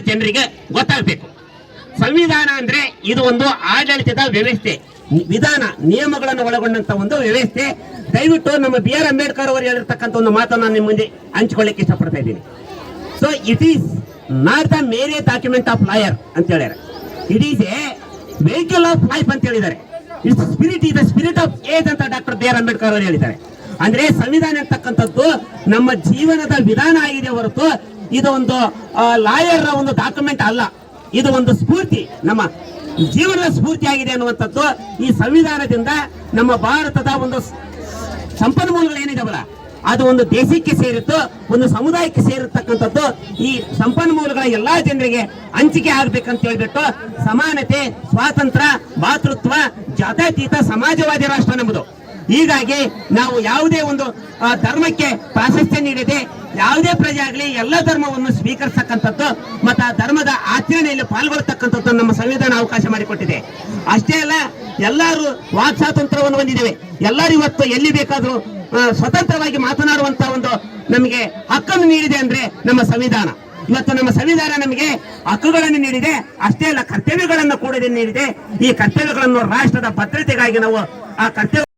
ಜನರಿಗೆ ಗೊತ್ತಾಗಬೇಕು. ಸಂವಿಧಾನ ಅಂದ್ರೆ ಇದು ಒಂದು ಆಡಳಿತದ ವ್ಯವಸ್ಥೆ, ವಿಧಾನ, ನಿಯಮಗಳನ್ನು ಒಳಗೊಂಡಂತ ಒಂದು ವ್ಯವಸ್ಥೆ. ದಯವಿಟ್ಟು ನಮ್ಮ BR ಅಂಬೇಡ್ಕರ್ ಅವರು ಹೇಳಿರ್ತಕ್ಕಂಥ ಒಂದು ಮಾತನ್ನು ನಾನು ನಿಮ್ಮ ಮುಂದೆ ಹಂಚಿಕೊಳ್ಳಿಕ್ಕೆ ಇಷ್ಟಪಡ್ತಾ ಇದ್ದೀನಿ. So it is not the ಮೇರೆ ಡಾಕ್ಯುಮೆಂಟ್ ಆಫ್ ಲಾಯರ್ ಅಂತ ಹೇಳ್ಯಾರ, it is A vehicle of life ಅಂತ ಹೇಳಿದ್ದಾರೆ. It's spirit is the spirit of age ಅಂತ ಡಾಕ್ಟರ್ BR ಅಂಬೇಡ್ಕರ್ ಅವರು ಹೇಳಿದ್ದಾರೆ. ಅಂದ್ರೆ ಸಂವಿಧಾನ ಅಂತಕ್ಕಂಥದ್ದು ನಮ್ಮ ಜೀವನದ ವಿಧಾನ ಆಗಿದೆ ಹೊರತು ಇದು ಒಂದು ಲಾಯರ್ ಒಂದು ಡಾಕ್ಯುಮೆಂಟ್ ಅಲ್ಲ. ಇದು ಒಂದು ಸ್ಫೂರ್ತಿ, ನಮ್ಮ ಜೀವನದ ಸ್ಫೂರ್ತಿ ಆಗಿದೆ ಅನ್ನುವಂಥದ್ದು ಈ ಸಂವಿಧಾನದಿಂದ ನಮ್ಮ ಭಾರತದ ಒಂದು ಸಂಪನ್ಮೂಲಗಳು ಏನಿದಾವಲ್ಲ ಅದು ಒಂದು ದೇಶಕ್ಕೆ ಸೇರಿತ್ತು, ಒಂದು ಸಮುದಾಯಕ್ಕೆ ಸೇರಿರ್ತಕ್ಕಂಥದ್ದು. ಈ ಸಂಪನ್ಮೂಲಗಳ ಎಲ್ಲಾ ಜನರಿಗೆ ಹಂಚಿಕೆ ಆಗ್ಬೇಕಂತ ಹೇಳ್ಬಿಟ್ಟು ಸಮಾನತೆ, ಸ್ವಾತಂತ್ರ್ಯ, ಭಾತೃತ್ವ, ಜಾತ್ಯತೀತ ಸಮಾಜವಾದಿ ರಾಷ್ಟ್ರ ನಮ್ಮದು. ಹೀಗಾಗಿ ನಾವು ಯಾವುದೇ ಒಂದು ಧರ್ಮಕ್ಕೆ ಪ್ರಾಶಸ್ತ್ಯ ನೀಡದೆ ಯಾವುದೇ ಪ್ರಜೆ ಆಗಲಿ ಎಲ್ಲ ಧರ್ಮವನ್ನು ಸ್ವೀಕರಿಸತಕ್ಕಂಥದ್ದು ಮತ್ತು ಆ ಧರ್ಮದ ಆಚರಣೆಯಲ್ಲಿ ಪಾಲ್ಗೊಳ್ತಕ್ಕಂಥದ್ದು ನಮ್ಮ ಸಂವಿಧಾನ ಅವಕಾಶ ಮಾಡಿಕೊಟ್ಟಿದೆ. ಅಷ್ಟೇ ಅಲ್ಲ, ಎಲ್ಲರೂ ವಾಕ್ ಸ್ವಾತಂತ್ರ್ಯವನ್ನು ಹೊಂದಿದ್ದೇವೆ. ಎಲ್ಲರೂ ಇವತ್ತು ಎಲ್ಲಿ ಬೇಕಾದರೂ ಸ್ವತಂತ್ರವಾಗಿ ಮಾತನಾಡುವಂತ ಒಂದು ನಮಗೆ ಹಕ್ಕನ್ನು ನೀಡಿದೆ ಅಂದ್ರೆ ನಮ್ಮ ಸಂವಿಧಾನ. ಇವತ್ತು ನಮ್ಮ ಸಂವಿಧಾನ ನಮಗೆ ಹಕ್ಕುಗಳನ್ನು ನೀಡಿದೆ, ಅಷ್ಟೇ ಅಲ್ಲ ಕರ್ತವ್ಯಗಳನ್ನು ಕೂಡ ನೀಡಿದೆ. ಈ ಕರ್ತವ್ಯಗಳನ್ನು ರಾಷ್ಟ್ರದ ಭದ್ರತೆಗಾಗಿ ನಾವು ಆ ಕರ್ತವ್ಯ